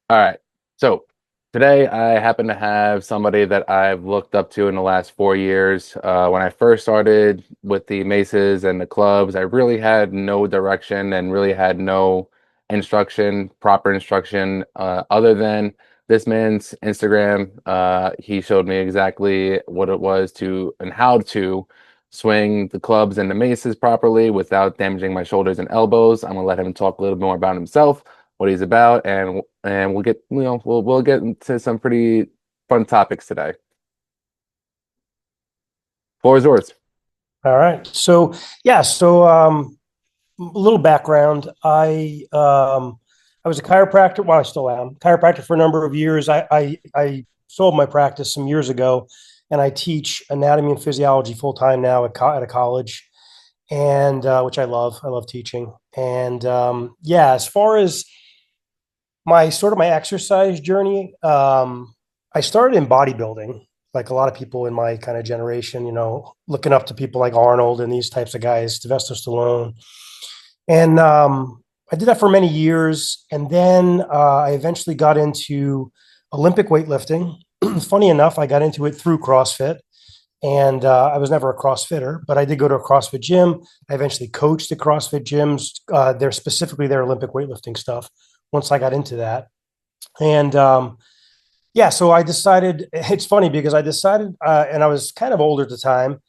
All right. So today I happen to have somebody that I've looked up to in the last 4 years. When I first started with the maces and the clubs, I really had no direction and really had no proper instruction, other than this man's Instagram. He showed me exactly what it was to and how to swing the clubs and the maces properly without damaging my shoulders and elbows. I'm gonna let him talk a little bit more about himself, what he's about, and we'll get into some pretty fun topics today. Floor is yours. All right. A little background. I was a chiropractor. Well, I still am chiropractor for a number of years. I sold my practice some years ago, and I teach anatomy and physiology full time now at a college, and which I love. I love teaching. As far as my exercise journey, I started in bodybuilding, like a lot of people in my kind of generation, looking up to people like Arnold and these types of guys, Sylvester Stallone. And I did that for many years. And then I eventually got into Olympic weightlifting. Funny enough, I got into it through CrossFit. And I was never a CrossFitter, but I did go to a CrossFit gym. I eventually coached at CrossFit gyms. They're specifically their Olympic weightlifting stuff once I got into that. And so I decided, it's funny because I decided, and I was kind of older at the time,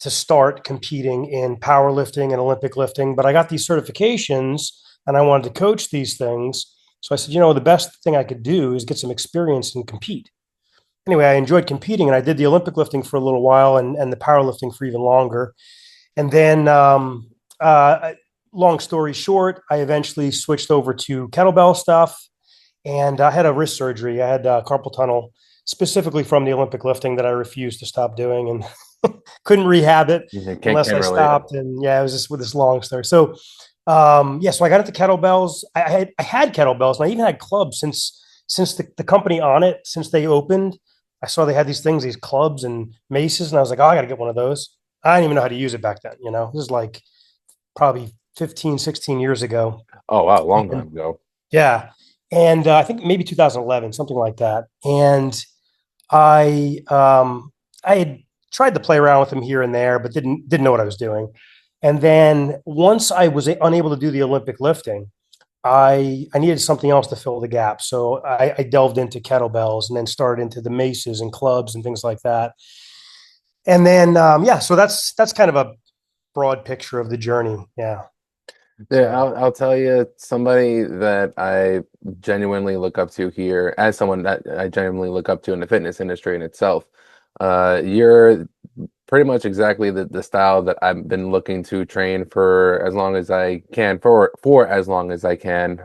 to start competing in powerlifting and Olympic lifting, but I got these certifications and I wanted to coach these things. So I said, the best thing I could do is get some experience and compete. Anyway, I enjoyed competing and I did the Olympic lifting for a little while and the powerlifting for even longer. And then, long story short, I eventually switched over to kettlebell stuff, and I had a wrist surgery. I had carpal tunnel specifically from the Olympic lifting that I refused to stop doing and couldn't rehab it Mhm. Can't unless can't I relate. stopped. And yeah, it was just with this long story. So I got into kettlebells. I had kettlebells, and I even had clubs since the company on it, since they opened. I saw they had these things, these clubs and maces, and I was like, oh, I got to get one of those. I didn't even know how to use it back then. This is like probably 15, 16 years ago. Oh wow, long And time ago. yeah. And I think maybe 2011, something like that. And I had tried to play around with them here and there, but didn't know what I was doing. And then once I was unable to do the Olympic lifting, I needed something else to fill the gap. So I delved into kettlebells and then started into the maces and clubs and things like that. And then so that's kind of a broad picture of the journey. Yeah. Yeah, So I'll tell you, somebody that I genuinely look up to here, as someone that I genuinely look up to in the fitness industry in itself. You're pretty much exactly the style that I've been looking to train for as long as I can, for as long as I can,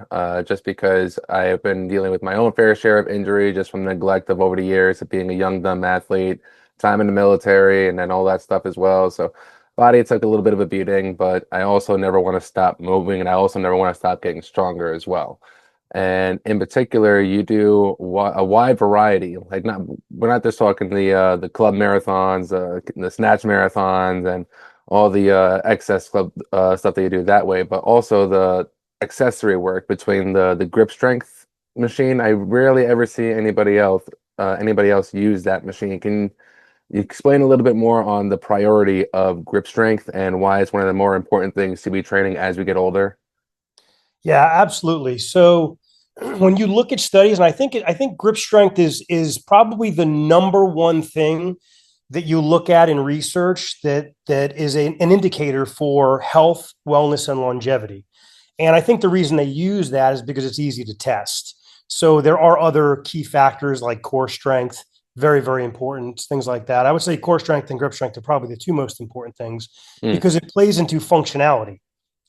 just because I have been dealing with my own fair share of injury just from neglect of over the years of being a young, dumb athlete, time in the military, and then all that stuff as well. So body took a little bit of a beating, but I also never want to stop moving, and I also never want to stop getting stronger as well. And in particular, you do a wide variety. Like, not we're not just talking the club marathons, the snatch marathons, and all the excess club stuff that you do that way, but also the accessory work between the grip strength machine. I rarely ever see anybody else use that machine. Can you explain a little bit more on the priority of grip strength and why it's one of the more important things to be training as we get older? yeah, absolutely. So when you look at studies, and I think grip strength is probably the number one thing that you look at in research that is an indicator for health, wellness, and longevity. And I think the reason they use that is because it's easy to test. So there are other key factors like core strength, very, very important, things like that. I would say core strength and grip strength are probably the two most important things Mm. because it plays into functionality,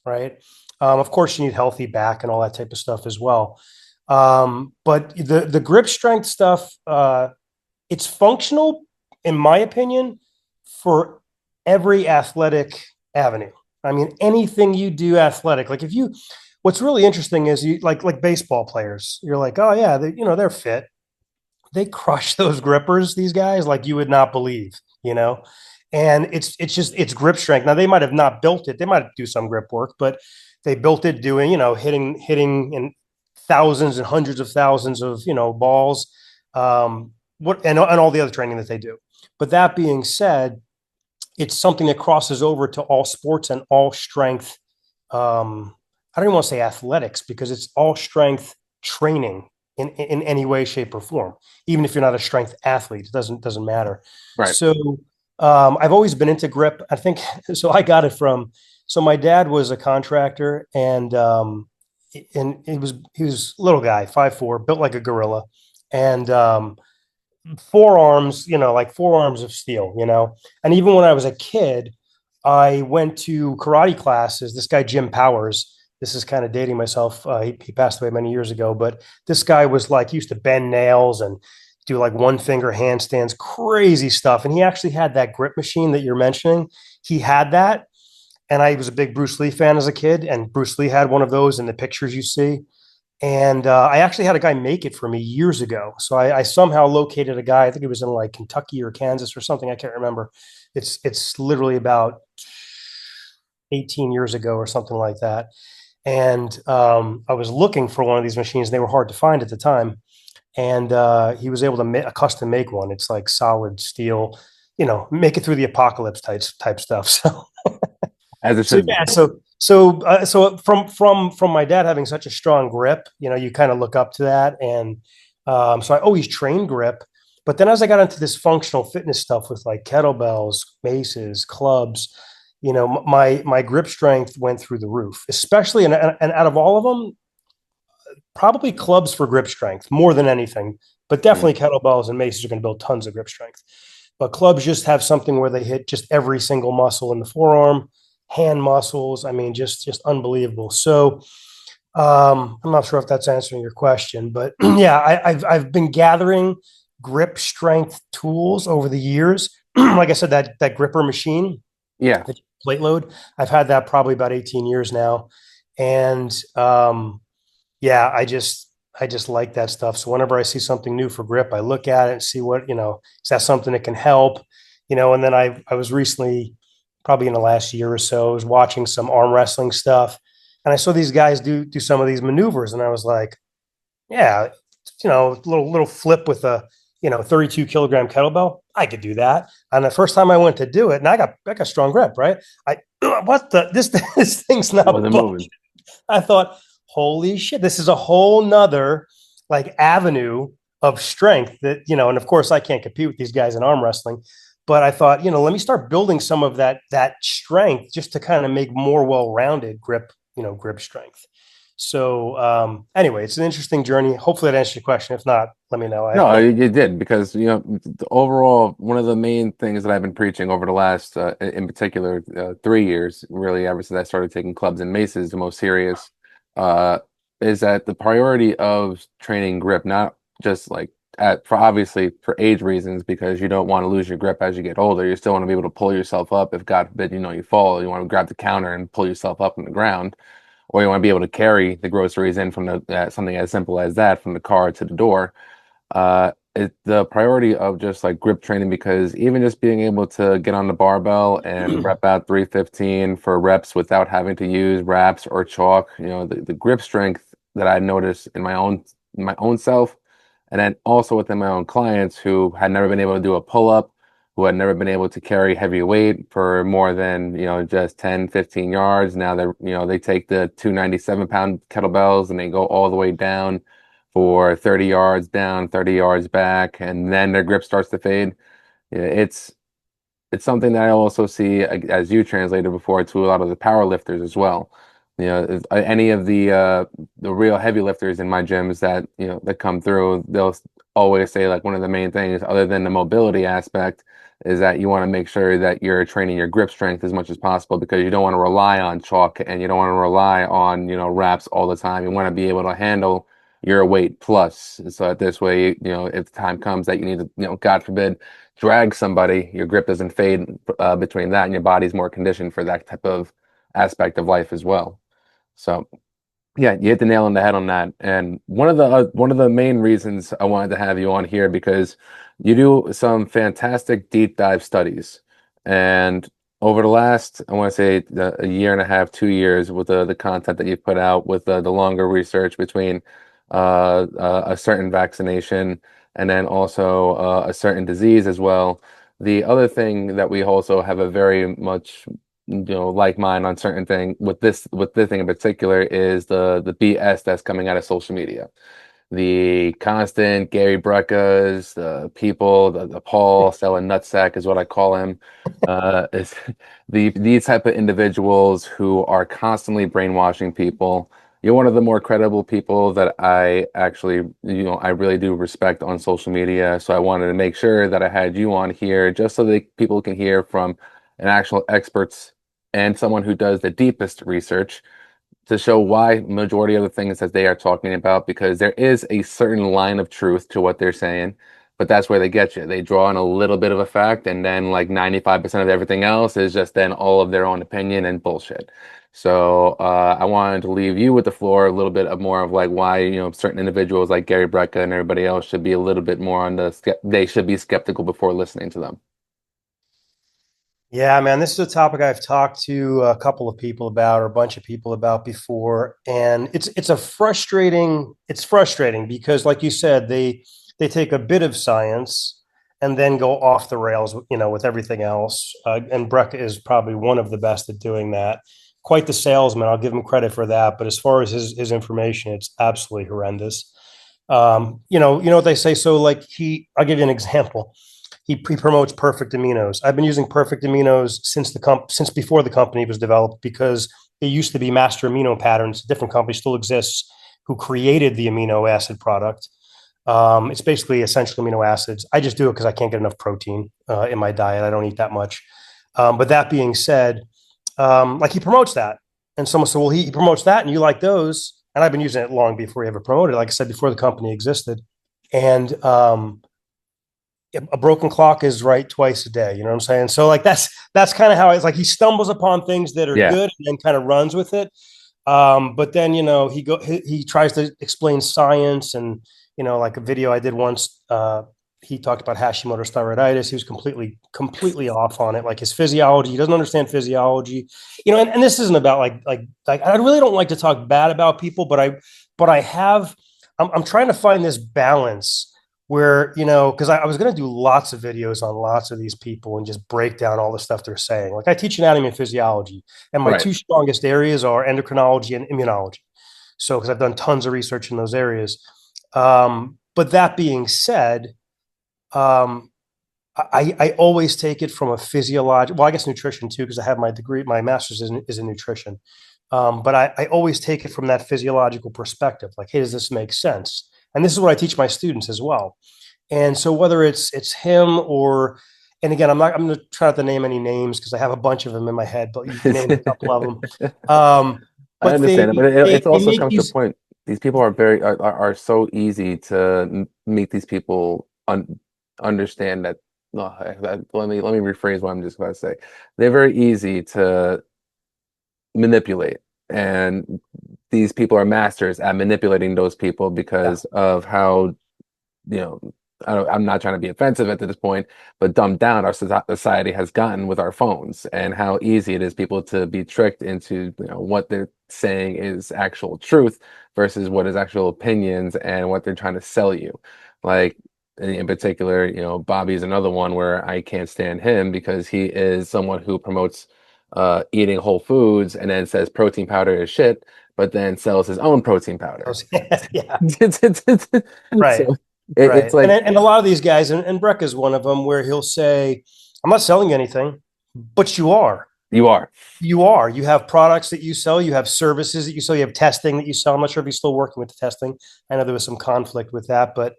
right? Of course, you need healthy back and all that type of stuff as well. But the grip strength stuff, it's functional, in my opinion, for every athletic avenue. I mean, anything you do athletic, like if you, what's really interesting is you like baseball players. You're like, oh yeah, they're fit. They crush those grippers, these guys, like you would not believe, you know. And it's grip strength. Now they might have not built it. They might do some grip work, but they built it doing, hitting and thousands and hundreds of thousands of balls, and all the other training that they do. But that being said, it's something that crosses over to all sports and all strength. I don't even want to say athletics because it's all strength training in any way, shape, or form. Even if you're not a strength athlete, it doesn't matter. Right. So I've always been into grip. I think so. I got it from so my dad was a contractor, and he was a little guy, 5'4", built like a gorilla, and forearms, like forearms of steel, And even when I was a kid, I went to karate classes. This guy, Jim Powers, this is kind of dating myself. He passed away many years ago, but this guy was like, he used to bend nails and do like one finger handstands, crazy stuff. And he actually had that grip machine that you're mentioning. He had that. And I was a big Bruce Lee fan as a kid, and Bruce Lee had one of those in the pictures you see. And I actually had a guy make it for me years ago. So I somehow located a guy. I think he was in like Kentucky or Kansas or something. I can't remember. It's literally about 18 years ago or something like that. And I was looking for one of these machines, and they were hard to find at the time. And he was able to a custom make one. It's like solid steel, make it through the apocalypse type stuff. So As it so should be. yeah, so from my dad having such a strong grip, you kind of look up to that, and so I always trained grip. But then as I got into this functional fitness stuff with like kettlebells, maces, clubs, my grip strength went through the roof. Especially and out of all of them, probably clubs for grip strength more than anything. But Mm. definitely kettlebells and maces are going to build tons of grip strength. But clubs just have something where they hit just every single muscle in the forearm, hand muscles. I mean, just unbelievable. So I'm not sure if that's answering your question, but yeah, I've been gathering grip strength tools over the years. Like I said, that gripper machine, Yeah. the plate load, I've had that probably about 18 years now, and yeah, I just like that stuff. So whenever I see something new for grip, I look at it and see what, is that something that can help, and then I was recently, probably in the last year or so, I was watching some arm wrestling stuff, and I saw these guys do some of these maneuvers, and I was like, yeah, little flip with a 32 kilogram kettlebell. I could do that. And the first time I went to do it, and I got strong grip, right? I what the this thing's not Wasn't budging. moving. I thought, holy shit, this is a whole nother like avenue of strength that, and of course I can't compete with these guys in arm wrestling. But I thought, let me start building some of that strength just to kind of make more well-rounded grip strength. So anyway, it's an interesting journey. Hopefully that answers your question. If not, let me know. No, you did because overall one of the main things that I've been preaching over the last, in particular, 3 years, really ever since I started taking clubs and maces, the most serious, uh, is that the priority of training grip, not just like for obviously for age reasons, because you don't want to lose your grip as you get older. You still want to be able to pull yourself up if God forbid you fall. You want to grab the counter and pull yourself up from the ground, or you want to be able to carry the groceries in from something as simple as that from the car to the door. The priority of just like grip training, because even just being able to get on the barbell and rep out 315 for reps without having to use wraps or chalk, the grip strength that I noticed in my own self, and then also within my own clients who had never been able to do a pull-up, who had never been able to carry heavy weight for more than, just 10, 15 yards. Now they take the 297-pound kettlebells and they go all the way down for 30 yards down, 30 yards back, and then their grip starts to fade. Yeah, it's something that I also see, as you translated before, to a lot of the power lifters as well. Any of the real heavy lifters in my gyms that come through, they'll always say like one of the main things, other than the mobility aspect, is that you want to make sure that you're training your grip strength as much as possible, because you don't want to rely on chalk and you don't want to rely on wraps all the time. You want to be able to handle your weight plus, so that this way, if the time comes that you need to, God forbid, drag somebody, your grip doesn't fade between that, and your body's more conditioned for that type of aspect of life as well. So yeah, you hit the nail on the head on that. And one of the main reasons I wanted to have you on here, because you do some fantastic deep dive studies, and over the last, I want to say, a year and a half, 2 years, with the content that you've put out, with the longer research between a certain vaccination, and then also a certain disease as well. The other thing that we also have a very much, like mind on certain thing with this thing in particular is the BS that's coming out of social media. The constant Gary Breckas, the people, the Paul selling nutsack is what I call him. Is these type of individuals who are constantly brainwashing people. You're one of the more credible people that I actually, I really do respect on social media. So I wanted to make sure that I had you on here just so that people can hear from an actual experts and someone who does the deepest research to show why majority of the things that they are talking about, because there is a certain line of truth to what they're saying, but that's where they get you. They draw in a little bit of a fact, and then like 95% of everything else is just then all of their own opinion and bullshit. So I wanted to leave you with the floor a little bit of more of like why, certain individuals like Gary Brecka and everybody else should be a little bit more on they should be skeptical before listening to them. Yeah, man, this is a topic I've talked to a couple of people about, or a bunch of people about before, and it's frustrating because, like you said, they take a bit of science and then go off the rails, with everything else. And Breck is probably one of the best at doing that. Quite the salesman, I'll give him credit for that. But as far as his information, it's absolutely horrendous. You know what they say. So, like I'll give you an example. He promotes perfect aminos. I've been using perfect aminos since before the company was developed because it used to be master amino patterns. A different company still exists who created the amino acid product. It's basically essential amino acids. I just do it because I can't get enough protein in my diet. I don't eat that much. But that being said, like he promotes that, and someone said, "Well, he promotes that, and you like those." And I've been using it long before he ever promoted it. Like I said, before the company existed, and a broken clock is right twice a day. You know what I'm saying? So like that's kind of how it's like he stumbles upon things that are Yeah, good and then kind of runs with it. But then he tries to explain science and like a video I did once. He talked about Hashimoto's thyroiditis. He was completely off on it. Like his physiology, he doesn't understand physiology. And this isn't about like I really don't like to talk bad about people, but I have I'm trying to find this balance where because I was going to do lots of videos on lots of these people and just break down all the stuff they're saying. Like I teach anatomy and physiology, and my right. two strongest areas are endocrinology and immunology. So because I've done tons of research in those areas. But that being said, um, I always take it from a physiological. Well, I guess nutrition too, because I have my degree, my master's is in nutrition. But I always take it from that physiological perspective. Like, hey, does this make sense? And this is what I teach my students as well. And so whether it's him or, and again, I'm going to try not to name any names because I have a bunch of them in my head, but you named a couple of them. I But understand it, but it they also make comes to a these. point. These people are are so easy to make these people understand that. No, let me rephrase what I'm just about to say. They're very easy to manipulate, and these people are masters at manipulating those people Yeah. because of how you know, I'm not trying to be offensive at this point, but dumbed down our society has gotten with our phones and how easy it is people to be tricked into, what they're saying is actual truth versus what is actual opinions and what they're trying to sell you. Like in particular, Bobby's another one where I can't stand him because he is someone who promotes eating whole foods and then says protein powder is shit, but then sells his own protein powder. Yeah. So Right. it's Right. And like and a lot of these guys, and Breck is one of them, where he'll say, "I'm not selling you anything, but you are. you are. You are. You have products that you sell. You have services that you sell. You have testing that you sell. I'm not sure if he's still working with the testing. I know there was some conflict with that, but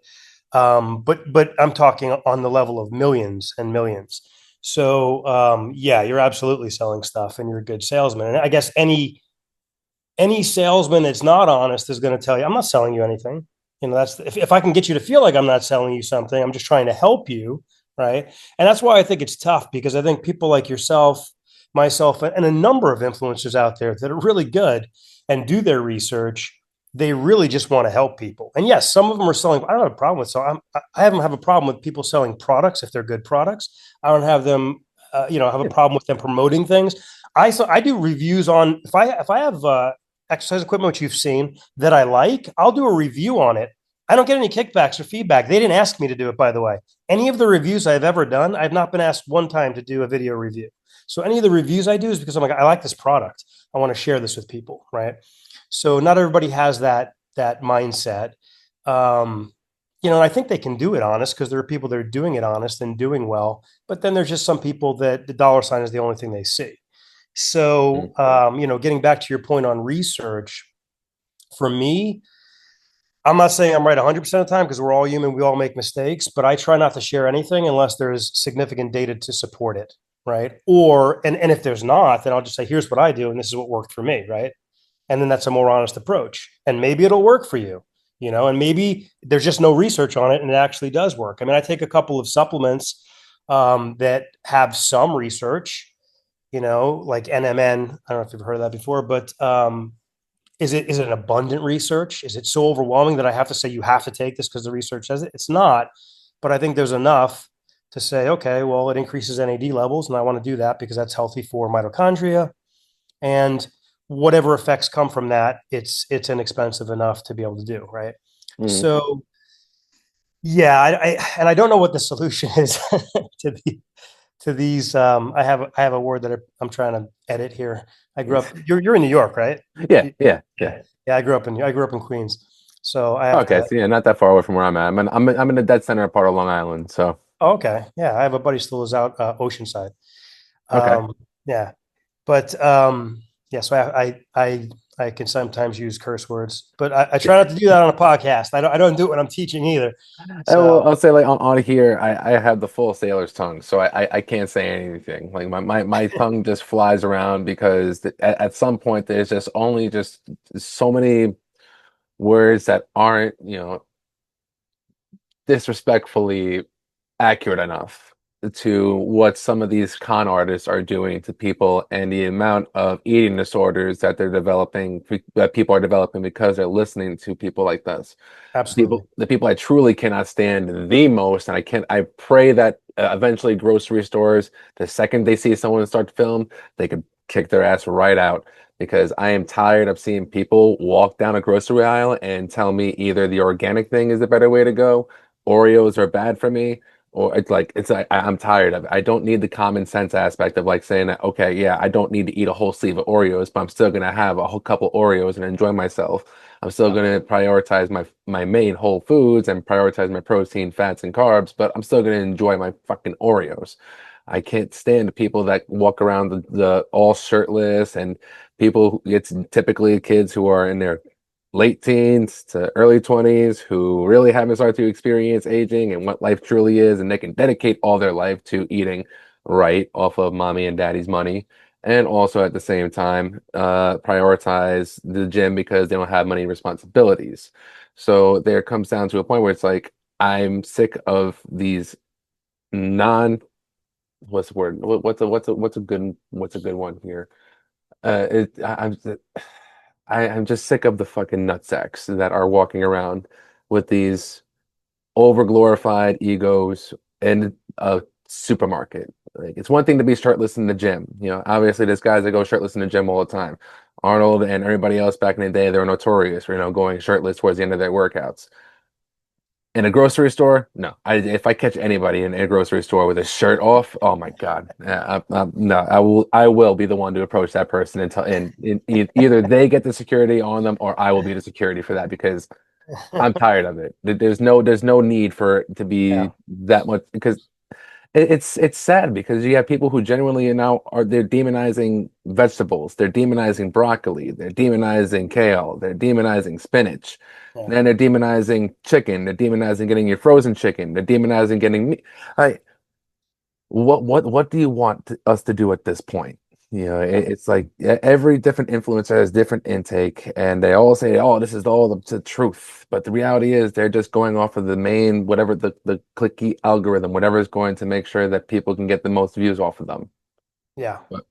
I'm talking on the level of millions and millions. So yeah, you're absolutely selling stuff, and you're a good salesman. And I guess any salesman that's not honest is going to tell you, I'm not selling you anything. That's if I can get you to feel like I'm not selling you something, I'm just trying to help you. Right. And that's why I think it's tough because I think people like yourself, myself, and a number of influencers out there that are really good and do their research, they really just want to help people. And yes, some of them are selling. I don't have a problem with so I don't have a problem with people selling products if they're good products. I don't have them, have a Yeah. problem with them promoting things. I do reviews on if I have exercise equipment, which you've seen, that I like, I'll do a review on it. I don't get any kickbacks or feedback. They didn't ask me to do it, by the way. Any of the reviews I've ever done, I've not been asked one time to do a video review. So any of the reviews I do is because I'm like, I like this product. I want to share this with people, right? So not everybody has that mindset. Um, I think they can do it honest because there are people that are doing it honest and doing well. But then there's just some people that the dollar sign is the only thing they see. Mm, So, getting back to your point on research, for me, I'm not saying I'm right 100% of the time because we're all human, we all make mistakes, but I try not to share anything unless there is significant data to support it, right? And if there's not, then I'll just say, here's what I do, and this is what worked for me, right? And then that's a more honest approach. And maybe it'll work for you, and maybe there's just no research on it and it actually does work. I mean, I take a couple of supplements that have some research, like NMN. I don't know if you've heard of that before, but is it an abundant research? Is it so overwhelming that I have to say you have to take this because the research says it? It's not, but I think there's enough to say, okay, well, it increases NAD levels, and I want to do that because that's healthy for mitochondria, and whatever effects come from that, it's inexpensive enough to be able to do, right? mm. So yeah, and I don't know what the solution is to these. I have a word that I'm trying to edit here. I grew up. You're in New York, right? Yeah, yeah, yeah. Yeah, I grew up in Queens, so I have Okay, to. so yeah, not that far away from where I'm at. I'm in the dead center part of Long Island, so Oh, okay, yeah, I have a buddy still lives out Oceanside. okay. Yeah, but yeah, so I can sometimes use curse words, but I try not to do that on a podcast. I don't do it when I'm teaching either. Well, So I'll say like on here, I have the full sailor's tongue, so I can't say anything. Like my tongue just flies around because at some point there's just only just so many words that aren't, disrespectfully accurate enough to what some of these con artists are doing to people and the amount of eating disorders that they're developing, that people are developing because they're listening to people like this. absolutely, The people I truly cannot stand the most, and I pray that eventually grocery stores, the second they see someone start to film, they could kick their ass right out because I am tired of seeing people walk down a grocery aisle and tell me either the organic thing is the better way to go, Oreos are bad for me, or I'm tired of it. I don't need the common sense aspect of like saying that, okay, yeah, I don't need to eat a whole sleeve of Oreos, but I'm still gonna have a whole couple Oreos and enjoy myself. I'm still yeah, going to prioritize my main whole foods and prioritize my protein, fats, and carbs, but I'm still going to enjoy my fucking Oreos. I can't stand people that walk around the all shirtless and people. It's typically kids who are in their late teens to early 20s who really haven't started to experience aging and what life truly is, and they can dedicate all their life to eating right off of mommy and daddy's money and also at the same time prioritize the gym because they don't have money responsibilities. So there comes down to a point where it's like I'm sick of these non what's the word? What's a good one here? I'm just sick of the fucking nutsacks that are walking around with these over glorified egos in a supermarket. Like it's one thing to be shirtless in the gym. Obviously there's guys that go shirtless in the gym all the time. Arnold and everybody else back in the day, they were notorious for, going shirtless towards the end of their workouts. In a grocery store, no. If I catch anybody in a grocery store with a shirt off, oh my God, no, I will be the one to approach that person and tell, and either they get the security on them or I will be the security for that because I'm tired of it. There's no need for it to yeah, be that much because it's sad because you have people who genuinely now they're demonizing vegetables, they're demonizing broccoli, they're demonizing kale, they're demonizing spinach, yeah. then they're demonizing chicken, they're demonizing getting your frozen chicken, they're demonizing getting meat. I what do you want us to do at this point? It's like every different influencer has different intake, and they all say, "Oh, this is all the truth." But the reality is, they're just going off of the main, whatever the clicky algorithm, whatever is going to make sure that people can get the most views off of them. Yeah. But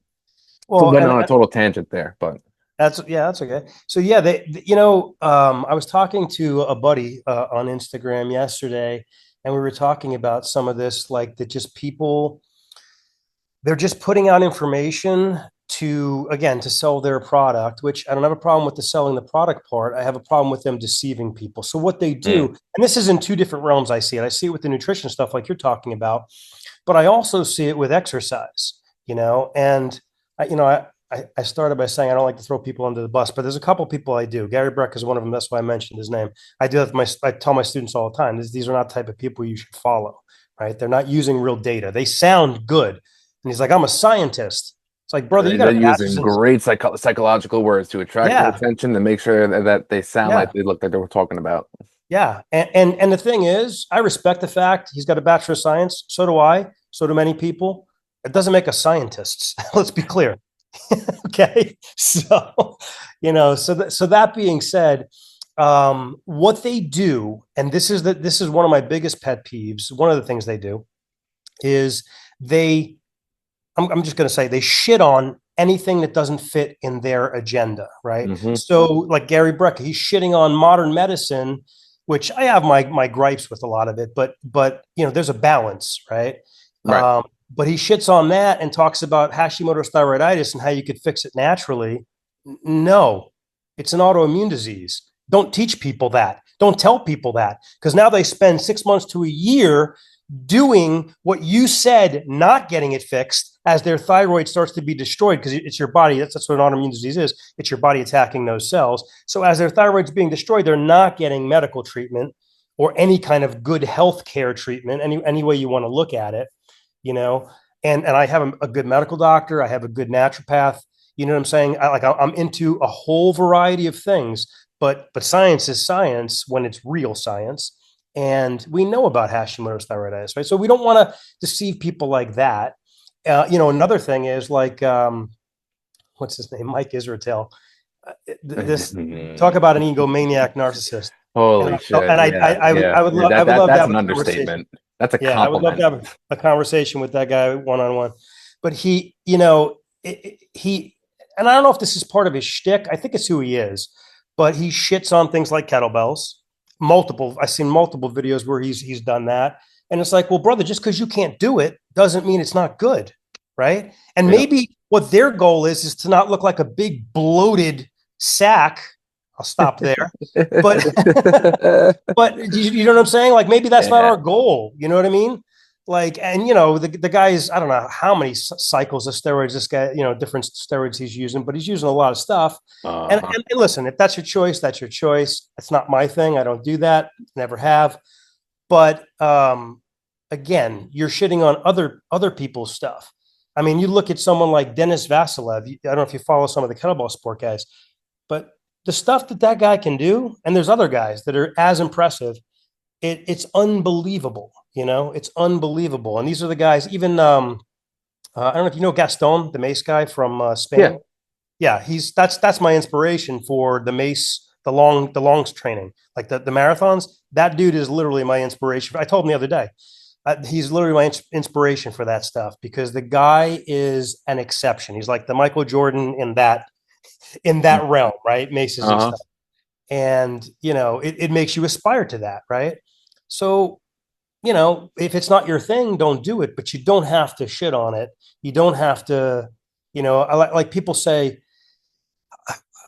Well, went and on a total tangent there, but that's okay. So yeah, I was talking to a buddy on Instagram yesterday, and we were talking about some of this, like that just people they're just putting out information to, again, to sell their product, which I don't have a problem with the selling the product part. I have a problem with them deceiving people. So what they do, Mm. and this is in two different realms. I see it. I see it with the nutrition stuff like you're talking about, but I also see it with exercise, and I started by saying I don't like to throw people under the bus, but there's a couple people I do. Gary Breck is one of them. That's why I mentioned his name. I tell my students all the time, these are not the type of people you should follow, right? They're not using real data. They sound good. And he's like, I'm a scientist. It's like, brother, you got They're a bachelor's using in, great psychological words to attract your yeah, attention and make sure that they sound like yeah, they look like they were talking about. yeah. And the thing is, I respect the fact he's got a bachelor of science. So do I. So do many people. It doesn't make us scientists. Let's be clear. Okay. So, so that being said, what they do, and this is one of my biggest pet peeves. One of the things they do is they, I'm just going to say they shit on anything that doesn't fit in their agenda, right? Hmm. So, like Gary Breck, he's shitting on modern medicine, which I have my gripes with a lot of it, but there's a balance, right? Right. But he shits on that and talks about Hashimoto's thyroiditis and how you could fix it naturally. No, it's an autoimmune disease. Don't teach people that. Don't tell people that, because now they spend 6 months to a year doing what you said, not getting it fixed as their thyroid starts to be destroyed, because it's your body. That's what an autoimmune disease is. It's your body attacking those cells. So as their thyroid's being destroyed, they're not getting medical treatment or any kind of good health care treatment, any way you want to look at it, you know. And I have a good medical doctor. I have a good naturopath. You know what I'm saying? I'm into a whole variety of things, but science is science when it's real science. And we know about Hashimoto's thyroiditis, right? So we don't want to deceive people like that. Another thing is like, what's his name? Mike Israetel. This talk about an egomaniac narcissist. Holy shit. Yeah. Yeah. Yeah. I would love to That's have an a conversation. understatement. That's a Yeah, I would love to compliment. have a conversation with that guy one on one. But he, and I don't know if this is part of his shtick. I think it's who he is, but he shits on things like kettlebells. I've seen multiple videos where he's done that, and it's like, well, brother, just because you can't do it doesn't mean it's not good, right? And Yeah. maybe what their goal is to not look like a big bloated sack. I'll stop there, but but you know what I'm saying? Like maybe that's not Yeah. our goal. You know what I mean? Like, and the guy's, I don't know how many cycles of steroids this guy, different steroids he's using, but he's using a lot of stuff. Uh-huh. And listen, if that's your choice, that's your choice. It's not my thing. I don't do that. Never have. But again, you're shitting on other people's stuff. I mean, you look at someone like Denis Vasilev. I don't know if you follow some of the kettlebell sport guys, but the stuff that guy can do, and there's other guys that are as impressive. It's unbelievable. It's unbelievable. And these are the guys. Even I don't know if you know Gaston, the mace guy from Yeah. Spain. Yeah, that's my inspiration for the mace, the longs training, like the marathons. That dude is literally my inspiration. I told him the other day. He's literally my inspiration for that stuff, because the guy is an exception. He's like the Michael Jordan in that realm, right? Maces and Uh-huh. stuff. And it makes you aspire to that, right? So if it's not your thing, don't do it, but you don't have to shit on it. You don't have to, I like people say,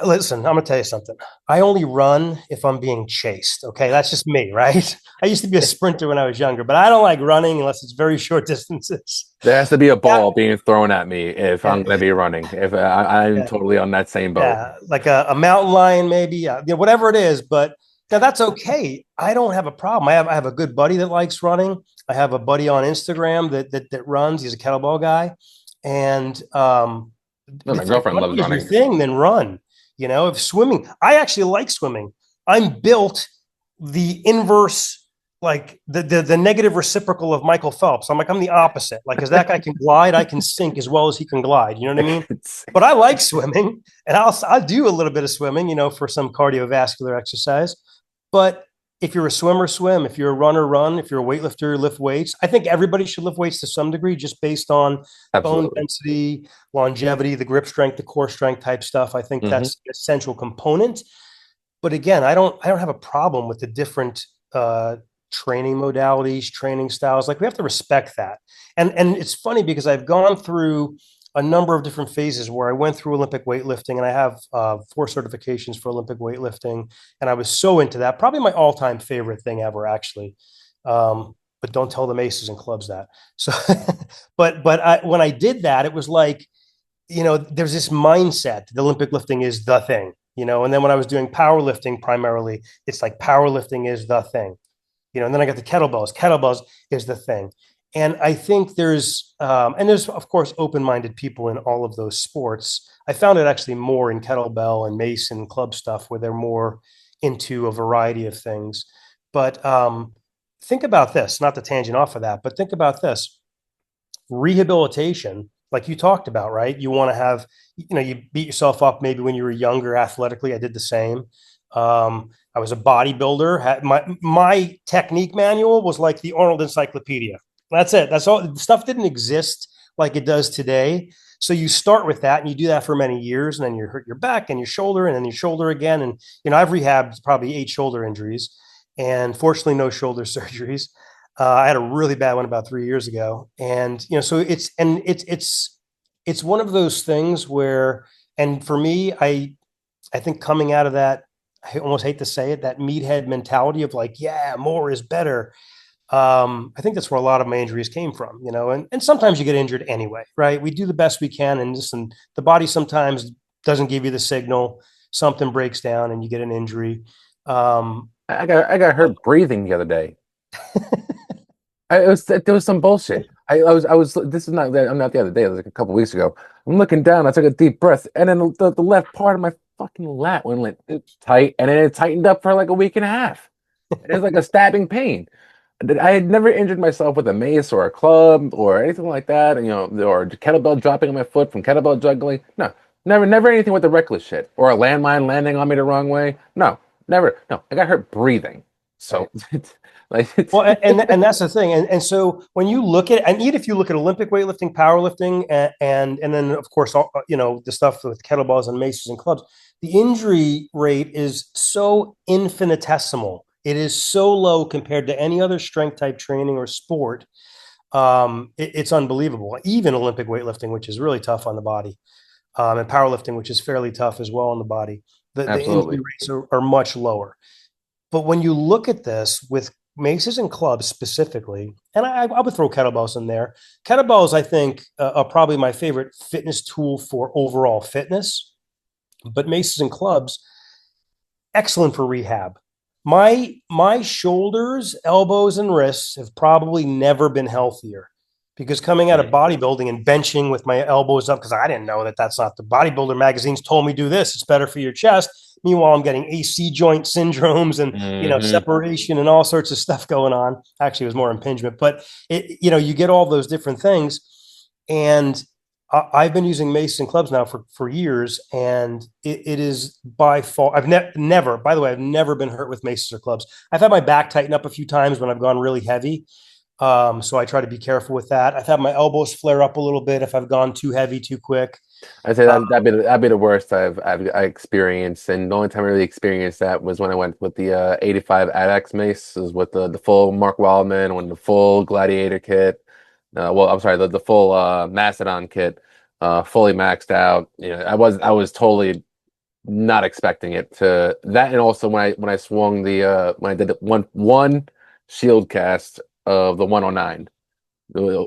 listen, I'm gonna tell you something. I only run if I'm being chased. Okay, that's just me, right? I used to be a sprinter when I was younger, but I don't like running unless it's very short distances. There has to be a Yeah, ball being thrown at me if I'm yeah, going to be running. If I'm yeah, totally on that same boat. yeah. Like a mountain lion, maybe, yeah, whatever it is. But now that's okay. I don't have a problem. I have a good buddy that likes running. I have a buddy on Instagram that runs. He's a kettlebell guy, and No, my if girlfriend loves running is your running. thing, then run. If swimming, I actually like swimming. I'm built the inverse, like the negative reciprocal of Michael Phelps. I'm the opposite. Like, as that guy can glide, I can sink as well as he can glide. You know what I mean? It's, But I like swimming, and I'll do a little bit of swimming, for some cardiovascular exercise. But if you're a swimmer, swim. If you're a runner, run. If you're a weightlifter, lift weights. I think everybody should lift weights to some degree, just based on bone absolutely. density, longevity, the grip strength, the core strength type stuff. I think Hmm. that's an essential component. But again, I don't have a problem with the different training modalities, training styles. Like, we have to respect that. And it's funny because I've gone through a number of different phases where I went through Olympic weightlifting, and I have 4 certifications for Olympic weightlifting, and I was so into that. Probably my all-time favorite thing ever, actually. But don't tell the maces and clubs that. So, when I did that, it was like, there's this mindset. The Olympic lifting is the thing, and then when I was doing powerlifting primarily, it's like powerlifting is the thing, and then I got the kettlebells. Kettlebells is the thing. And I think there's of course open-minded people in all of those sports. I found it actually more in kettlebell and mace and club stuff where they're more into a variety of things. But think about this, not to tangent off of that, but think about this rehabilitation, like you talked about, right? You want to have, you beat yourself up maybe when you were younger athletically. I did the same. I was a bodybuilder. My technique manual was like the Arnold Encyclopedia. That's it. That's all. The stuff didn't exist like it does today. So you start with that and you do that for many years, and then you hurt your back and your shoulder and then your shoulder again. And I've rehabbed probably 8 shoulder injuries, and fortunately, no shoulder surgeries. I had a really bad one about 3 years ago, and so it's one of those things where, and for me, I think coming out of that, I almost hate to say it, that meathead mentality of like, yeah, more is better. I think that's where a lot of my injuries came from, and sometimes you get injured anyway, right? We do the best we can, and listen, the body sometimes doesn't give you the signal, something breaks down and you get an injury. I got hurt breathing the other day. There was some bullshit. I was this is not that I'm not the other day, it was like a couple weeks ago. I'm looking down, I took a deep breath, and then the left part of my fucking lat went like tight, and then it tightened up for like a week and a half. It was like a stabbing pain. I had never injured myself with a mace or a club or anything like that, and or kettlebell dropping on my foot from kettlebell juggling. No, never anything with the reckless shit or a landmine landing on me the wrong way. No, never. No, I got hurt breathing. So, Right. like, Well, and that's the thing, and so when you look at, and even if you look at Olympic weightlifting, powerlifting, and then of course the stuff with kettlebells and maces and clubs, the injury rate is so infinitesimal. It is so low compared to any other strength type training or sport. It's unbelievable. Even Olympic weightlifting, which is really tough on the body, and powerlifting, which is fairly tough as well on the body, the injury absolutely. rates are much lower. But when you look at this with maces and clubs specifically, and I would throw kettlebells in there. Kettlebells, I think, are probably my favorite fitness tool for overall fitness. But maces and clubs, excellent for rehab. My shoulders, elbows, and wrists have probably never been healthier because coming out of Mm. bodybuilding and benching with my elbows up, because I didn't know that that's not the bodybuilder magazines told me do this. It's better for your chest. Meanwhile, I'm getting AC joint syndromes and Hmm. separation and all sorts of stuff going on. Actually, it was more impingement, but you get all those different things, and I've been using maces and clubs now for years, and it is by far. Never, by the way, I've never been hurt with maces or clubs. I've had my back tighten up a few times when I've gone really heavy, so I try to be careful with that. I've had my elbows flare up a little bit if I've gone too heavy too quick. I'd say Uh, that'd be the worst I experienced, and the only time I really experienced that was when I went with the 85 ADX mace, is with the full Mark Wildman, when the full Gladiator kit. Well, I'm sorry, the full Mastodon kit, fully maxed out. I was totally not expecting it to that, and also when I swung when I did one shield cast of the 109,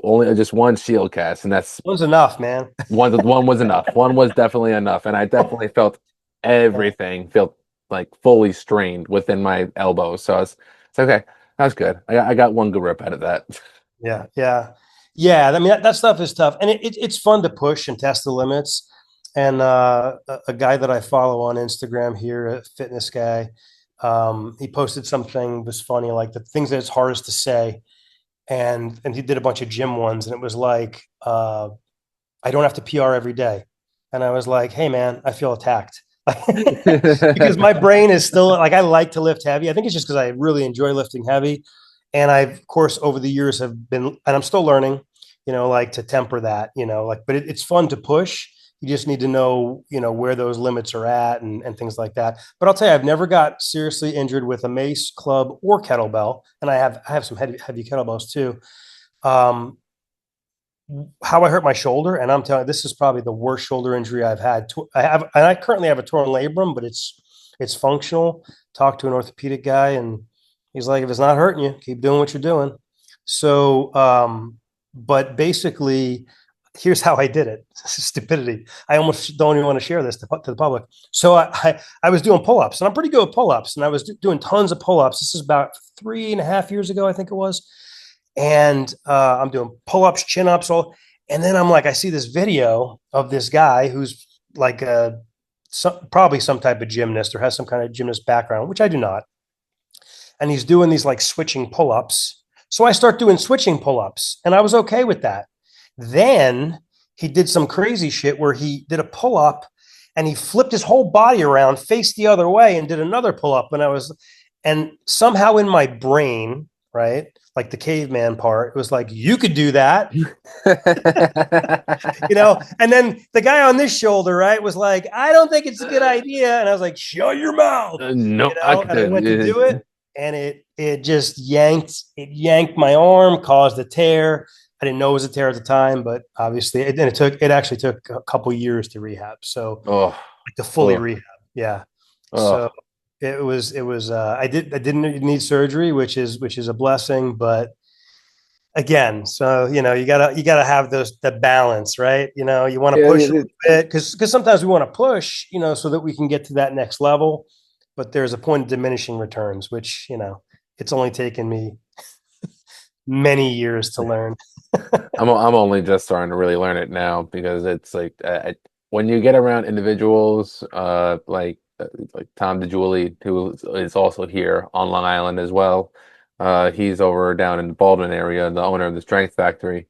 only just one shield cast, and that's one's enough, man. one was enough. One was definitely enough, and I definitely felt Yeah, everything felt like fully strained within my elbow. So it's okay. That's good. I got one good rip out of that. yeah, yeah, yeah. I mean, that stuff is tough, and it's fun to push and test the limits. And a guy that I follow on Instagram here, a fitness guy, he posted something was funny, like the things that it's hardest to say, and he did a bunch of gym ones, and it was like, I don't have to PR every day, and I was like, hey man, I feel attacked. Because my brain is still like, I like to lift heavy. I think it's just because I really enjoy lifting heavy, and I, of course, over the years have been, and I'm still learning, like to temper that, like, but it's fun to push. You just need to know, where those limits are at and things like that. But I'll tell you, I've never got seriously injured with a mace, club, or kettlebell, and I have some heavy kettlebells too. Um, how I hurt my shoulder, and I'm telling you, this is probably the worst shoulder injury I've had. And I currently have a torn labrum, but it's functional. Talked to an orthopedic guy, and he's like, if it's not hurting you, keep doing what you're doing. So, but basically, here's how I did it. Stupidity. I almost don't even want to share this to the public. So I was doing pull-ups, and I'm pretty good with pull-ups, and I was doing tons of pull-ups. This is about 3.5 years ago, I think it was, and I'm doing pull-ups, chin-ups, all. And then I'm like, I see this video of this guy who's like probably some type of gymnast or has some kind of gymnast background, which I do not. And he's doing these like switching pull-ups. So I start doing switching pull-ups, and I was okay with that. Then he did some crazy shit where he did a pull-up and he flipped his whole body around, faced the other way, and did another pull-up. And somehow in my brain, right, like the caveman part, it was like, you could do that, And then the guy on this shoulder, right, was like, I don't think it's a good idea. And I was like, shut your mouth, No, I and I went to could. do it, and it just yanked my arm, caused a tear. I didn't know it was a tear at the time, but obviously it actually took a couple years to rehab. So Oh, like to fully oh, rehab. Yeah. So oh. it was I didn't need surgery, which is a blessing, but again, so you gotta have the balance, right? You want to Yeah, push a little bit because sometimes we want to push, so that we can get to that next level, but there's a point of diminishing returns, which it's only taken me many years to learn. I'm only just starting to really learn it now because it's like when you get around individuals like Tom DeJulie, who is also here on Long Island as well. He's over down in the Baldwin area, the owner of the Strength Factory.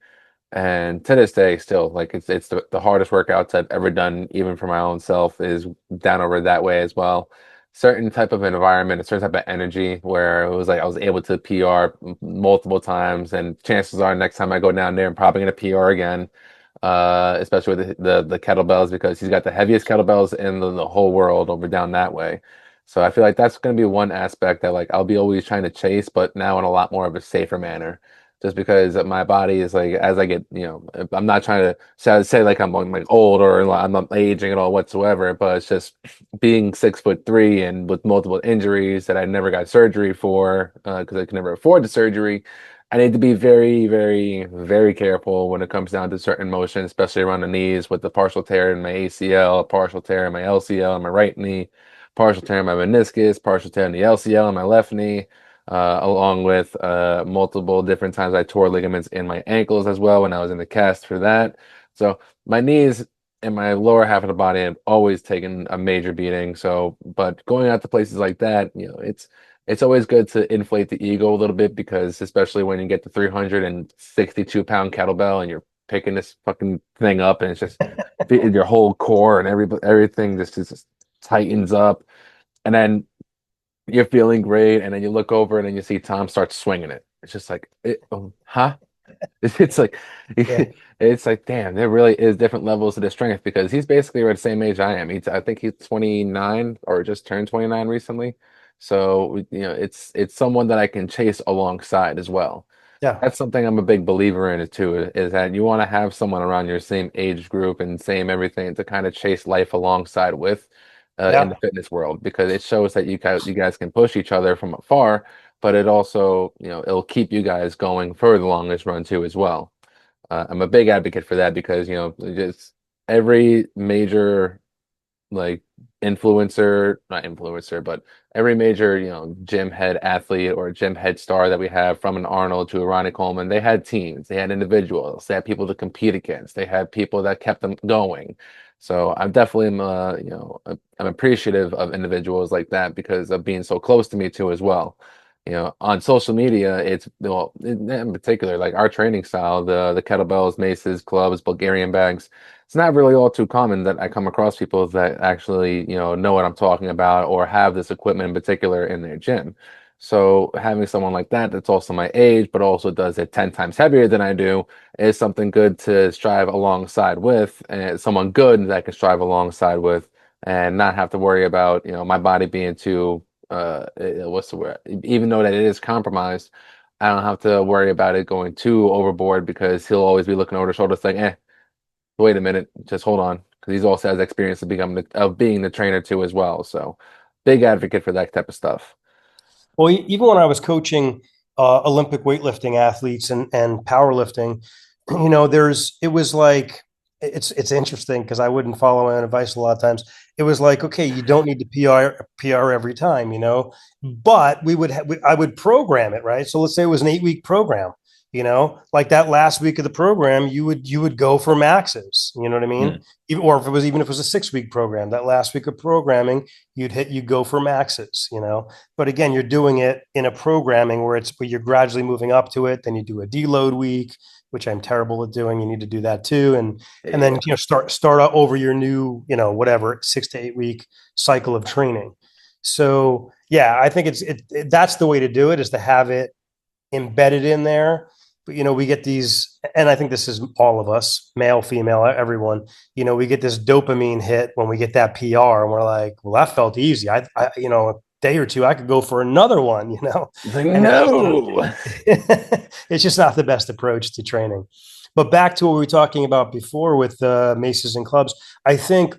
And to this day, still, like it's the hardest workouts I've ever done, even for my own self, is down over that way as well. Certain type of environment, a certain type of energy where it was like I was able to PR multiple times, and chances are next time I go down there, I'm probably gonna PR again. Especially with the kettlebells because he's got the heaviest kettlebells in the whole world over down that way. So I feel like that's going to be one aspect that like I'll be always trying to chase, but now in a lot more of a safer manner just because my body is like as I get, I'm not trying to say like I'm like old or like I'm not aging at all whatsoever, but it's just being 6'3" and with multiple injuries that I never got surgery for because I could never afford the surgery. I need to be very, very, very careful when it comes down to certain motions, especially around the knees with the partial tear in my ACL, partial tear in my LCL in my right knee, partial tear in my meniscus, partial tear in the LCL in my left knee along with multiple different times I tore ligaments in my ankles as well when I was in the cast for that. So my knees and my lower half of the body have always taken a major beating. So, but going out to places like that, it's always good to inflate the ego a little bit because especially when you get the 362-pound kettlebell and you're picking this fucking thing up and it's just your whole core and everything just tightens up. And then you're feeling great, and then you look over and then you see Tom start swinging it. It's just like, huh? It's like, Yeah. it's like, damn, there really is different levels of the strength because he's basically around the same age I am. I think he's 29 or just turned 29 recently. So, it's someone that I can chase alongside as well. Yeah. That's something I'm a big believer in it too, is that you want to have someone around your same age group and same everything to kind of chase life alongside with in the Yeah. fitness world because it shows that you guys can push each other from afar, but it also, it'll keep you guys going for the longest run too as well. I'm a big advocate for that because, just every major like not influencer, but every major, gym head athlete or gym head star that we have from an Arnold to a Ronnie Coleman, they had teams, they had individuals, they had people to compete against, they had people that kept them going. So I'm definitely, I'm appreciative of individuals like that because of being so close to me too as well. On social media, it's well, in particular, like our training style, the kettlebells, maces, clubs, Bulgarian bags it's not really all too common that I come across people that actually, know what I'm talking about or have this equipment in particular in their gym. So having someone like that that's also my age, but also does it 10 times heavier than I do is something good to strive alongside with, and someone good that I can strive alongside with and not have to worry about, my body being too, what's the word? Even though that it is compromised, I don't have to worry about it going too overboard because he'll always be looking over the shoulder saying, wait a minute, just hold on. Because he's also has experience of being the trainer too as well. So big advocate for that type of stuff. Well, even when I was coaching Olympic weightlifting athletes and powerlifting, it was like it's interesting because I wouldn't follow my own advice a lot of times. It was like, okay, you don't need to PR every time, but I would program it, right? So let's say it was an 8 week program. Like that last week of the program, you would go for maxes. You know what I mean? Mm. Or if it was a 6 week program, that last week of programming, you go for maxes. But again, you're doing it in a programming where you're gradually moving up to it. Then you do a deload week, which I'm terrible at doing. You need to do that too, and then Yeah. start out over your new whatever 6 to 8 week cycle of training. So yeah, I think that's the way to do it, is to have it embedded in there. But we get these, and I think this is all of us, male, female, everyone. We get this dopamine hit when we get that PR, and we're like, well, that felt easy. A day or two, I could go for another one. It's like, And no. it's just not the best approach to training. But back to what we were talking about before with maces and clubs, I think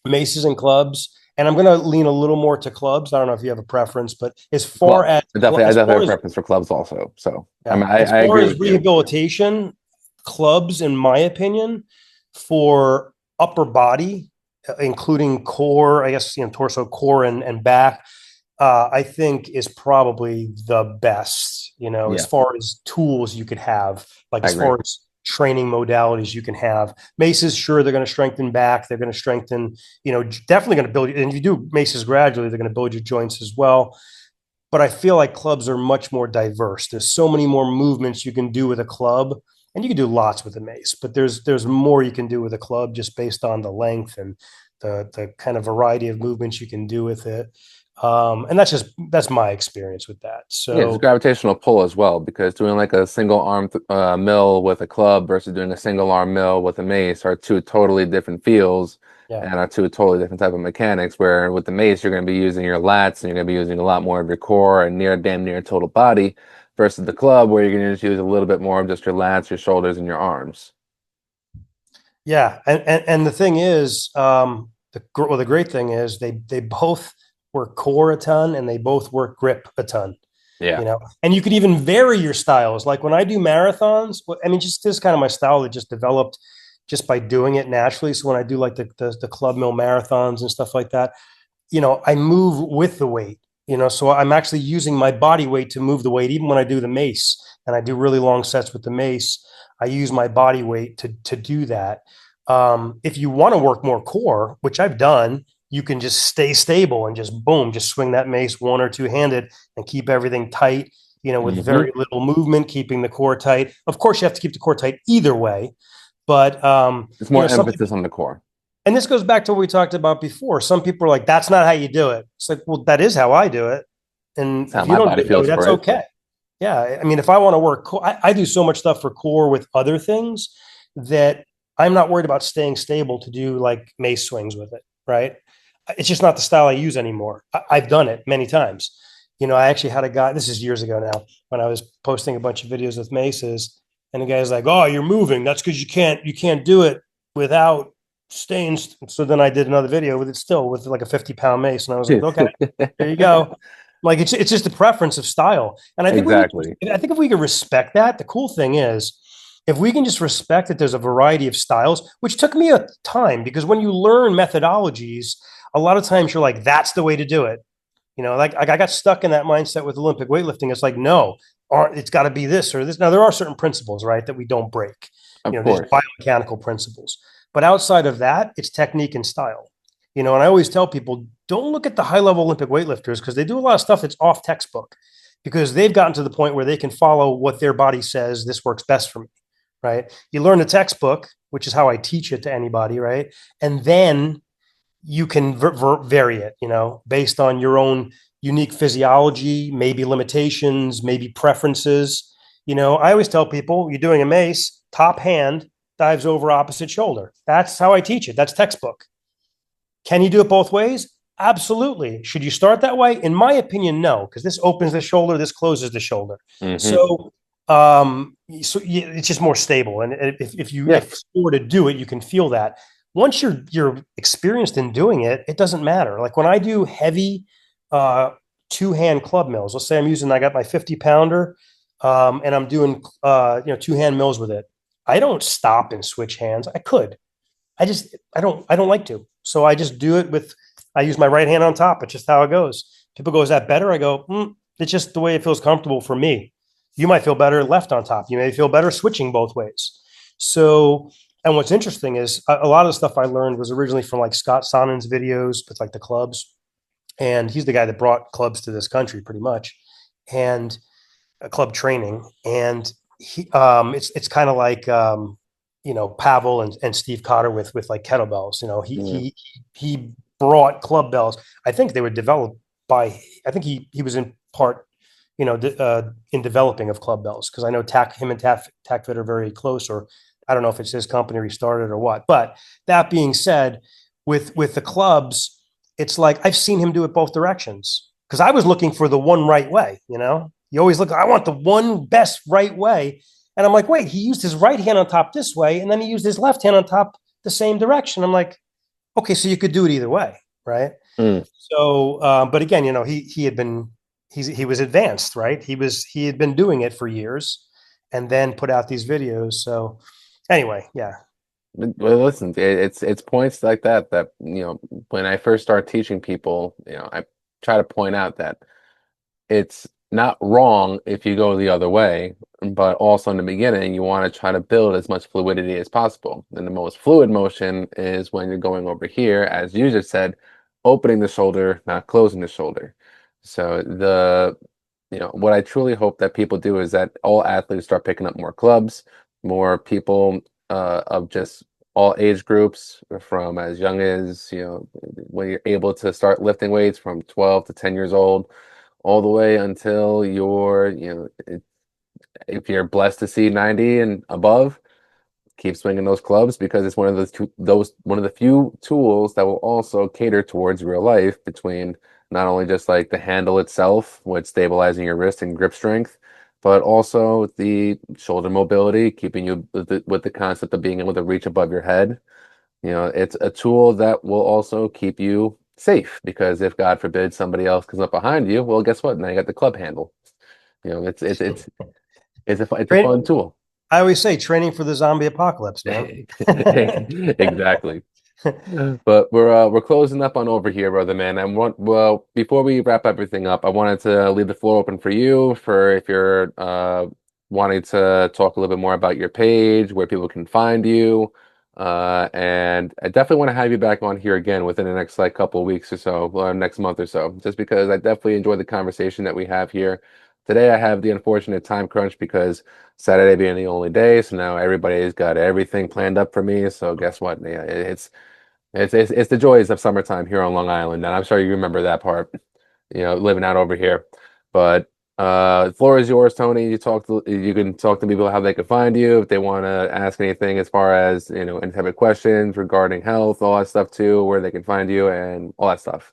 maces and clubs, and I'm going to lean a little more to clubs. I don't know if you have a preference, but as far Clubs. as I as definitely far have a as preference for clubs also. So I yeah, mean, as I far agree as with you. rehabilitation, clubs, in my opinion, for upper body, including core, I guess torso, core, and back, I think is probably the best. As Yeah, far as tools you could have, like I as agree. far as training modalities you can have. Maces, sure, they're going to strengthen back. They're going to strengthen, definitely going to build. And if you do maces gradually, they're going to build your joints as well. But I feel like clubs are much more diverse. There's so many more movements you can do with a club, and you can do lots with a mace, but there's more you can do with a club just based on the length and the kind of variety of movements you can do with it. And that's my experience with that. Yeah, it's So gravitational pull as well because doing like a single arm mill with a club versus doing a single arm mill with a mace are two totally different feels yeah, and are two totally different type of mechanics. Where with the mace, you're going to be using your lats and you're going to be using a lot more of your core and damn near total body versus the club where you're going to just use a little bit more of just your lats, your shoulders, and your arms. yeah, and the thing is, the great thing is they both work core a ton and they both work grip a ton. Yeah. And you could even vary your styles. Like when I do marathons, I mean, just this kind of my style that just developed just by doing it naturally. So when I do like the club mill marathons and stuff like that, I move with the weight, so I'm actually using my body weight to move the weight. Even when I do the mace and I do really long sets with the mace, I use my body weight to do that. If you want to work more core, which I've done, you can just stay stable and just boom, just swing that mace one or two handed and keep everything tight, with Hmm. very little movement, keeping the core tight. Of course, you have to keep the core tight either way, but It's more some people, emphasis on the core. and this goes back to what we talked about before. Some people are like, that's not how you do it. It's like, well, that is how I do it. And That's how if you my don't do body it that way, feels that's for it. okay. Yeah. I mean, if I want to work, I do so much stuff for core with other things that I'm not worried about staying stable to do like mace swings with it. Right. It's just not the style I use anymore. I've done it many times. I actually had a guy, this is years ago now, when I was posting a bunch of videos with maces, and the guy's like, oh, you're moving. That's because you can't do it without staying. So then I did another video with it still with like a 50-pound mace. And I was like, okay, there you go. Like it's just a preference of style. And Exactly. I think if we can respect that, the cool thing is if we can just respect that there's a variety of styles, which took me a time because when you learn methodologies, a lot of times you're like, that's the way to do it. Like I got stuck in that mindset with Olympic weightlifting. It's like, no, it's got to be this or this. Now, there are certain principles, right, that we don't break, Of these course. biomechanical principles. But outside of that, it's technique and style. And I always tell people, don't look at the high level Olympic weightlifters because they do a lot of stuff that's off textbook because they've gotten to the point where they can follow what their body says this works best for me, right? You learn the textbook, which is how I teach it to anybody, right? And then you can vary it, based on your own unique physiology, maybe limitations, maybe preferences. I always tell people you're doing a mace, top hand dives over opposite shoulder. That's how I teach it. That's textbook. Can you do it both ways? Absolutely. Should you start that way? In my opinion, no, because this opens the shoulder, this closes the shoulder. Hmm. So it's just more stable. And Yeah. if you were to do it, you can feel that. Once you're experienced in doing it, it doesn't matter. Like when I do heavy uh, two hand club mills, let's say I got my 50 pounder, and I'm doing two hand mills with it. I don't stop and switch hands. I could. I don't like to. So I just do it with I use my right hand on top. It's just how it goes. People go, is that better? I go, it's just the way it feels comfortable for me. You might feel better left on top. You may feel better switching both ways. So, and what's interesting is a lot of the stuff I learned was originally from like Scott Sonnen's videos with like the clubs. And he's the guy that brought clubs to this country pretty much. And club training. And it's kind of like, Pavel and Steve Cotter with like kettlebells. Yeah. He brought club bells. I think they were developed by. I think he was in part, in developing of club bells because I know him and TacFit are very close. Or I don't know if it's his company or he started or what. But that being said, with the clubs, it's like I've seen him do it both directions because I was looking for the one right way. You always look. I want the one best right way, and I'm like, wait, he used his right hand on top this way, and then he used his left hand on top the same direction. I'm like, okay, so you could do it either way, right? Mm. So, but again, he had been he was advanced, right? He had been doing it for years, and then put out these videos. So, anyway, yeah, Well, listen, it's points like that when I first start teaching people, I try to point out that it's not wrong if you go the other way, but also in the beginning, you want to try to build as much fluidity as possible. And the most fluid motion is when you're going over here, as you just said, opening the shoulder, not closing the shoulder. So what I truly hope that people do is that all athletes start picking up more clubs, more people of just all age groups from as young as, when you're able to start lifting weights from 12 to 10 years old all the way until if you're blessed to see 90 and above, keep swinging those clubs because it's one of the few tools that will also cater towards real life between not only just like the handle itself with stabilizing your wrist and grip strength, but also the shoulder mobility, keeping you with the concept of being able to reach above your head. It's a tool that will also keep you safe because if God forbid somebody else comes up behind you, well, guess what? Now you got the club handle. It's a fun Train, tool. I always say training for the zombie apocalypse, man. Exactly. But we're closing up on over here, brother man. Well, before we wrap everything up, I wanted to leave the floor open for you for if you're wanting to talk a little bit more about your page, where people can find you. And I definitely want to have you back on here again within the next like couple of weeks or so, or next month or so, just because I definitely enjoy the conversation that we have here. Today I have the unfortunate time crunch because Saturday being the only day, so now everybody's got everything planned up for me. So guess what? Yeah, it's the joys of summertime here on Long Island, and I'm sure you remember that part, living out over here. But the floor is yours, Tony. You can talk to people how they can find you if they want to ask anything as far as any type of questions regarding health, all that stuff too, where they can find you and all that stuff.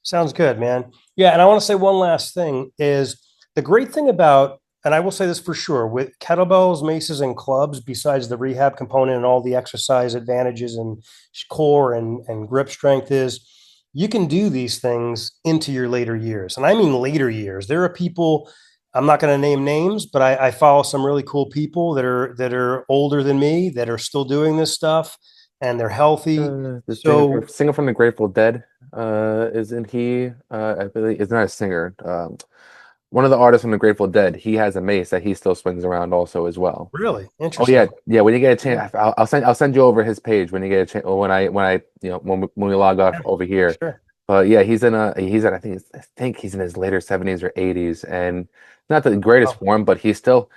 Sounds good, man. Yeah, and I want to say one last thing is the great thing about, and I will say this for sure, with kettlebells, maces, and clubs, besides the rehab component and all the exercise advantages and core and grip strength is you can do these things into your later years. And I mean later years. There are people, I'm not going to name names, but I follow some really cool people that are older than me that are still doing this stuff and they're healthy. The So singer from the Grateful Dead, isn't he? I believe is not a singer. One of the artists from the Grateful Dead, he has a mace that he still swings around also as well. really Oh yeah, interesting. yeah. When you get a chance, I'll send you over his page when you get a chance. Or when I when we log off Yeah, over here. sure. But yeah, I think he's in his later 70s or 80s, and not the greatest Oh, form, but he's still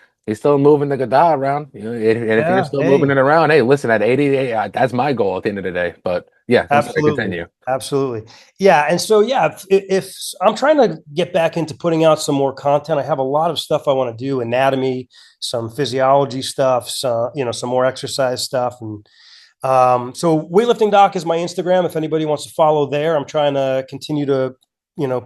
moving the Gada around. And if you're yeah. still moving Hey, it around, hey, listen, at 80, hey, that's my goal at the end of the day. But yeah, I'm sorry, absolutely. continue. Absolutely. Yeah. And so, yeah, if I'm trying to get back into putting out some more content, I have a lot of stuff I want to do anatomy, some physiology stuff, some more exercise stuff. And So weightlifting doc is my Instagram. If anybody wants to follow there, I'm trying to continue to,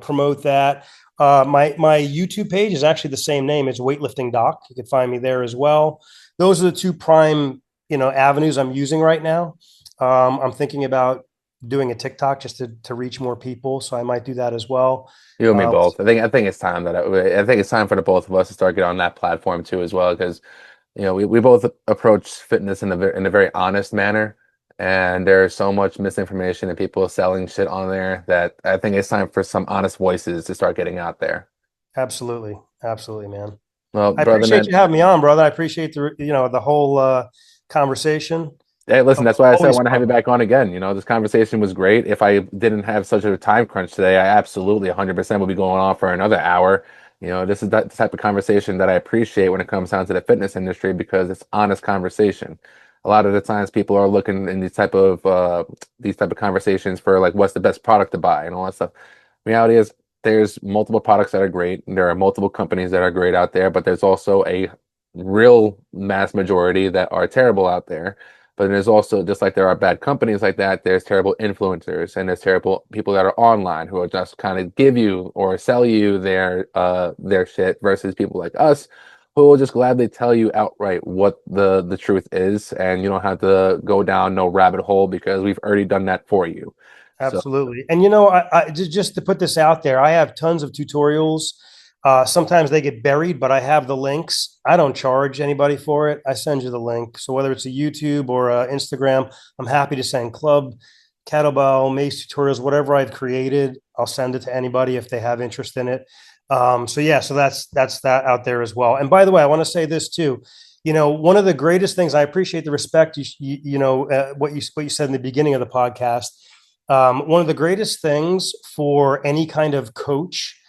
promote that. My YouTube page is actually the same name. It's weightlifting doc. You can find me there as well. Those are the two prime, avenues I'm using right now. I'm thinking about doing a TikTok just to reach more people. So I might do that as well. You and me Uh, both. I think it's time I think it's time for the both of us to start getting on that platform too as well because we both approach fitness in a very honest manner, and there's so much misinformation and people selling shit on there that I think it's time for some honest voices to start getting out there. Absolutely. Absolutely, man. Well, I brother, appreciate man, you having me on, brother. I appreciate the whole conversation. hey, listen, that's why I said I Always want to have you fun. back on again. This conversation was great. If I didn't have such a time crunch today, I absolutely 100% would be going on for another hour. This is that type of conversation that I appreciate when it comes down to the fitness industry because it's honest conversation. A lot of the times people are looking in these type of conversations for like what's the best product to buy and all that stuff. Reality is there's multiple products that are great. There are multiple companies that are great out there, but there's also a real mass majority that are terrible out there. But there's also, just like there are bad companies like that, there's terrible influencers and there's terrible people that are online who will just kind of give you or sell you their shit versus people like us who will just gladly tell you outright what the truth is, and you don't have to go down no rabbit hole because we've already done that for you. So Absolutely. And just to put this out there, I have tons of tutorials. Sometimes they get buried, but I have the links. I don't charge anybody for it. I send you the link. So whether it's a YouTube or Instagram, I'm happy to send club, kettlebell, mace tutorials, whatever I've created. I'll send it to anybody if they have interest in it. So yeah, so that's that out there as well. And by the way, I want to say this too. One of the greatest things, I appreciate the respect what you said in the beginning of the podcast. One of the greatest things for any kind of coach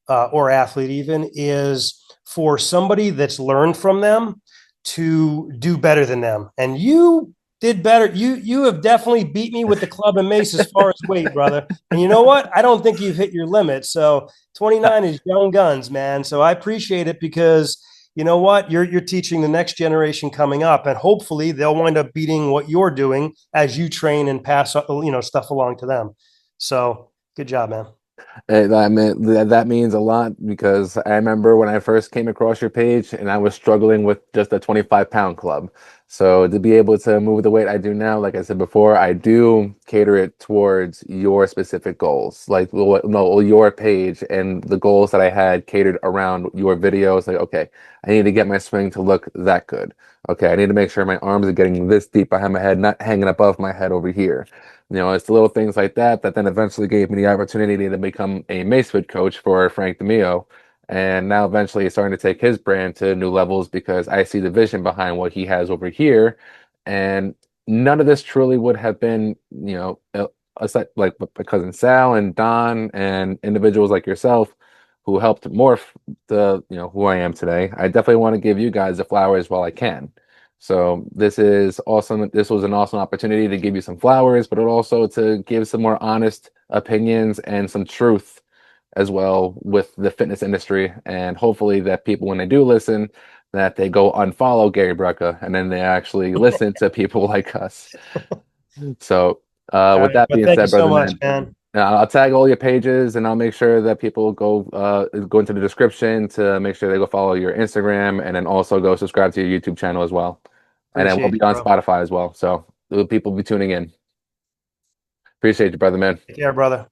or athlete, even, is for somebody that's learned from them to do better than them. And you did better. You have definitely beat me with the club and mace as far as weight, brother. And you know what? I don't think you've hit your limit. So 29 is young guns, man. So I appreciate it because you know what? You're teaching the next generation coming up, and hopefully they'll wind up beating what you're doing as you train and pass stuff along to them. So good job, man. that means a lot because I remember when I first came across your page and I was struggling with just a 25-pound club. So to be able to move the weight I do now, like I said before, I do cater it towards your specific goals, like no, your page and the goals that I had catered around your videos. Like, okay, I need to get my swing to look that good. Okay, I need to make sure my arms are getting this deep behind my head, not hanging above my head over here. It's the little things like that that then eventually gave me the opportunity to become a Macefit coach for Frank DeMio. And now eventually he's starting to take his brand to new levels because I see the vision behind what he has over here. And none of this truly would have been, aside, like my cousin Sal and Don and individuals like yourself who helped morph who I am today. I definitely want to give you guys the flowers while I can. So this is awesome. This was an awesome opportunity to give you some flowers, but also to give some more honest opinions and some truth as well with the fitness industry. And hopefully that people, when they do listen, that they go unfollow Gary Brecka and then they actually listen to people like us. So All with right. that Well, being thank you said, so brother much, man, man. I'll tag all your pages and I'll make sure that people go into the description to make sure they go follow your Instagram and then also go subscribe to your YouTube channel as well. And then we'll Appreciate be you, on bro. Spotify as well. So the people will be tuning in. Appreciate you, brother man. Take care, brother.